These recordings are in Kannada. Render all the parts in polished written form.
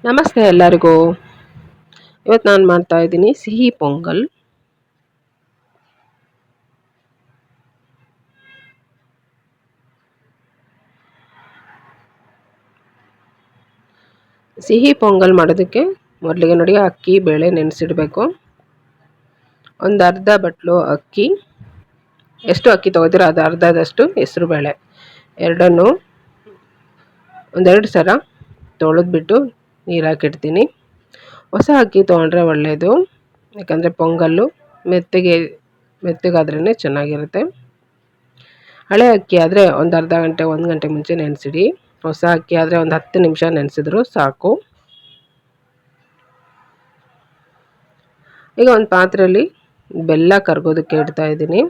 ನಮಸ್ತೆ ಎಲ್ಲರಿಗೂ. ಇವತ್ತು ನಾನು ಮಾಡ್ತಾ ಇದ್ದೀನಿ ಸಿಹಿ ಪೊಂಗಲ್. ಸಿಹಿ ಪೊಂಗಲ್ ಮಾಡೋದಕ್ಕೆ ಮೊದಲಿಗೆ ನೋಡಿ ಅಕ್ಕಿ ಬೇಳೆ ನೆನೆಸಿಡಬೇಕು. ಒಂದು ಅರ್ಧ ಬಟ್ಲು ಅಕ್ಕಿ, ಎಷ್ಟು ಅಕ್ಕಿ ತೊಗೋತೀರೋ ಅದು ಅರ್ಧದಷ್ಟು ಹೆಸರು ಬೇಳೆ ಎರಡನ್ನು ಒಂದೆರಡು ಸಲ ತೊಳೆದ್ಬಿಟ್ಟು ನೀರು ಹಾಕಿಡ್ತೀನಿ. ಹೊಸ ಅಕ್ಕಿ ತೊಗೊಂಡ್ರೆ ಒಳ್ಳೆಯದು, ಯಾಕಂದರೆ ಪೊಂಗಲ್ಲು ಮೆತ್ತಗಾದ್ರೇ ಚೆನ್ನಾಗಿರುತ್ತೆ. ಹಳೆ ಅಕ್ಕಿ ಆದರೆ ಒಂದು ಅರ್ಧ ಗಂಟೆ 1 ಗಂಟೆ ಮುಂಚೆ ನೆನೆಸಿಡಿ. ಹೊಸ ಅಕ್ಕಿ ಆದರೆ ಒಂದು 10 ನಿಮಿಷ ನೆನೆಸಿದ್ರು ಸಾಕು. ಈಗ ಒಂದು ಪಾತ್ರೆಯಲ್ಲಿ ಬೆಲ್ಲ ಕರಗೋದಕ್ಕೆ ಇಡ್ತಾ ಇದ್ದೀನಿ.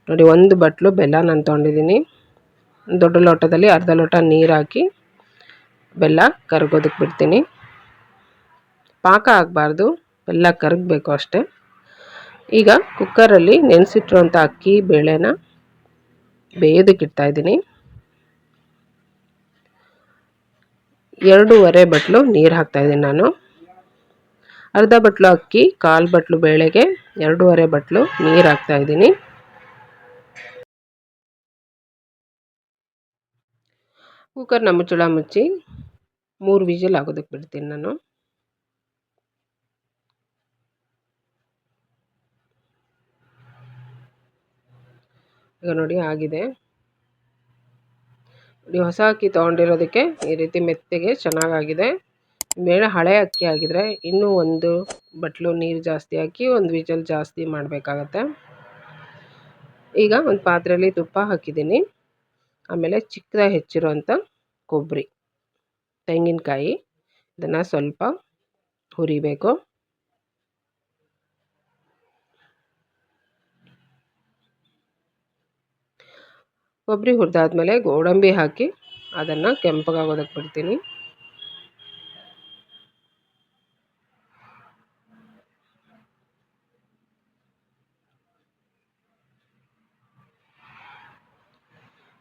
ನೋಡಿ, 1 ಬಟ್ಲು ಬೆಲ್ಲ ನಾನು ತೊಗೊಂಡಿದ್ದೀನಿ. ದೊಡ್ಡ ಲೋಟದಲ್ಲಿ ಅರ್ಧ ಲೋಟ ನೀರು ಹಾಕಿ ಬೆಲ್ಲ ಕರಗೋದಕ್ಕೆ ಬಿಡ್ತೀನಿ. ಪಾಕ ಆಗಬಾರ್ದು, ಬೆಲ್ಲ ಕರಗಬೇಕು ಅಷ್ಟೇ. ಈಗ ಕುಕ್ಕರಲ್ಲಿ ನೆನೆಸಿಟ್ಟಿರುವಂಥ ಅಕ್ಕಿ ಬೇಳೆನ ಬೇಯೋದಕ್ಕೆ ಇಡ್ತಾ ಇದ್ದೀನಿ. 2.5 ಬಟ್ಲು ನೀರು ಹಾಕ್ತಾಯಿದ್ದೀನಿ ನಾನು. ಅರ್ಧ ಬಟ್ಲು ಅಕ್ಕಿ, 1/4 ಬಟ್ಲು ಬೇಳೆಗೆ 2.5 ಬಟ್ಲು ನೀರು ಹಾಕ್ತಾಯಿದ್ದೀನಿ. ಕುಕ್ಕರ್ನ ಮುಚ್ಚಳ ಮುಚ್ಚಿ 3 ವಿಜಿಲ್ ಆಗೋದಕ್ಕೆ ಬಿಡ್ತೀನಿ ನಾನು. ಈಗ ನೋಡಿ ಆಗಿದೆ. ಹೊಸ ಅಕ್ಕಿ ತೊಗೊಂಡಿರೋದಕ್ಕೆ ಈ ರೀತಿ ಮೆತ್ತಗೆ ಚೆನ್ನಾಗಾಗಿದೆ. ಬೇಳೆ ಹಳೆ ಅಕ್ಕಿ ಆಗಿದ್ರೆ ಇನ್ನೂ 1 ಬಟ್ಲು ನೀರು ಜಾಸ್ತಿ ಹಾಕಿ 1 ವಿಜಲ್ ಜಾಸ್ತಿ ಮಾಡಬೇಕಾಗತ್ತೆ. ಈಗ ಒಂದು ಪಾತ್ರೆಯಲ್ಲಿ ತುಪ್ಪ ಹಾಕಿದ್ದೀನಿ. ಆಮೇಲೆ ಚಿಕ್ಕದಾಗಿ ಹೆಚ್ಚಿರುವಂಥ ಕೊಬ್ಬರಿ, ತೆಂಗಿನಕಾಯಿ, ಇದನ್ನು ಸ್ವಲ್ಪ ಹುರಿಬೇಕು. ಕೊಬ್ಬರಿ ಹುರಿದಾದ್ಮೇಲೆ ಗೋಡಂಬಿ ಹಾಕಿ ಅದನ್ನು ಕೆಂಪಗಾಗೋದಕ್ಕೆ ಬಿಡ್ತೀನಿ.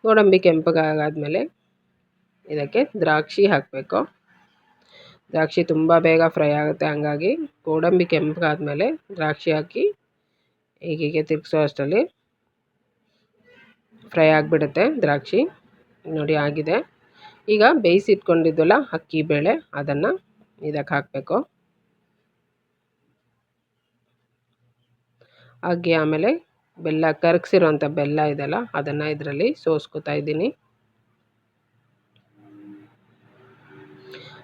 ಗೋಡಂಬಿ ಕೆಂಪಗಾದ್ಮೇಲೆ ಇದಕ್ಕೆ ದ್ರಾಕ್ಷಿ ಹಾಕಬೇಕು. ದ್ರಾಕ್ಷಿ ತುಂಬ ಬೇಗ ಫ್ರೈ ಆಗುತ್ತೆ, ಹಂಗಾಗಿ ಗೋಡಂಬಿ ಕೆಂಪಗಾದ್ಮೇಲೆ ದ್ರಾಕ್ಷಿ ಹಾಕಿ ಹೀಗೆ ತಿರುಗಿಸೋ ಅಷ್ಟರಲ್ಲಿ ಫ್ರೈ ಆಗಿಬಿಡುತ್ತೆ ದ್ರಾಕ್ಷಿ. ನೋಡಿ ಆಗಿದೆ. ಈಗ ಬೇಯಿಸಿಟ್ಕೊಂಡಿದ್ವಲ್ಲ ಅಕ್ಕಿ ಬೇಳೆ, ಅದನ್ನು ಇದಕ್ಕೆ ಹಾಕಬೇಕು. ಹಾಗೆ ಆಮೇಲೆ ಬೆಲ್ಲ, ಕರಗಿಸಿರೋಂಥ ಬೆಲ್ಲ ಇದೆಲ್ಲ ಅದನ್ನು ಇದರಲ್ಲಿ ಸೋಸ್ಕೊತಾ ಇದ್ದೀನಿ.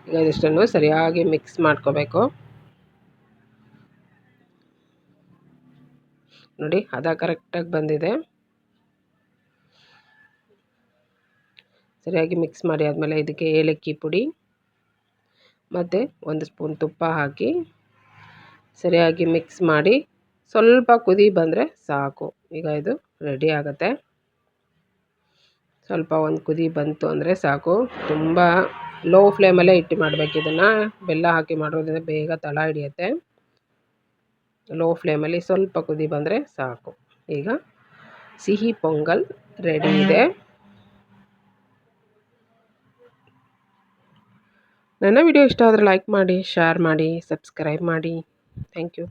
ಈಗ ಇದಿಷ್ಟನ್ನು ಸರಿಯಾಗಿ ಮಿಕ್ಸ್ ಮಾಡ್ಕೋಬೇಕು. ನೋಡಿ ಹದ ಕರೆಕ್ಟಾಗಿ ಬಂದಿದೆ. ಸರಿಯಾಗಿ ಮಿಕ್ಸ್ ಮಾಡಿ ಆದಮೇಲೆ ಇದಕ್ಕೆ ಏಲಕ್ಕಿ ಪುಡಿ ಮತ್ತು 1 ಸ್ಪೂನ್ ತುಪ್ಪ ಹಾಕಿ ಸರಿಯಾಗಿ ಮಿಕ್ಸ್ ಮಾಡಿ ಸ್ವಲ್ಪ ಕುದಿ ಬಂದರೆ ಸಾಕು. ಈಗ ಇದು ರೆಡಿ ಆಗುತ್ತೆ. ಸ್ವಲ್ಪ ಒಂದು ಕುದಿ ಬಂತು ಅಂದರೆ ಸಾಕು. ತುಂಬ ಲೋ ಫ್ಲೇಮಲ್ಲೇ ಇಟ್ಟು ಮಾಡಬೇಕು ಇದನ್ನು. ಬೆಲ್ಲ ಹಾಕಿ ಮಾಡೋದ್ರಿಂದ ಬೇಗ ತಳ ಹಿಡಿಯುತ್ತೆ. ಲೋ ಫ್ಲೇಮಲ್ಲಿ ಸ್ವಲ್ಪ ಕುದಿ ಬಂದರೆ ಸಾಕು. ಈಗ ಸಿಹಿ ಪೊಂಗಲ್ ರೆಡಿ ಇದೆ. ನನ್ನ ವಿಡಿಯೋ ಇಷ್ಟ ಆದರೆ ಲೈಕ್ ಮಾಡಿ, ಶೇರ್ ಮಾಡಿ, ಸಬ್ಸ್ಕ್ರೈಬ್ ಮಾಡಿ. Thank you.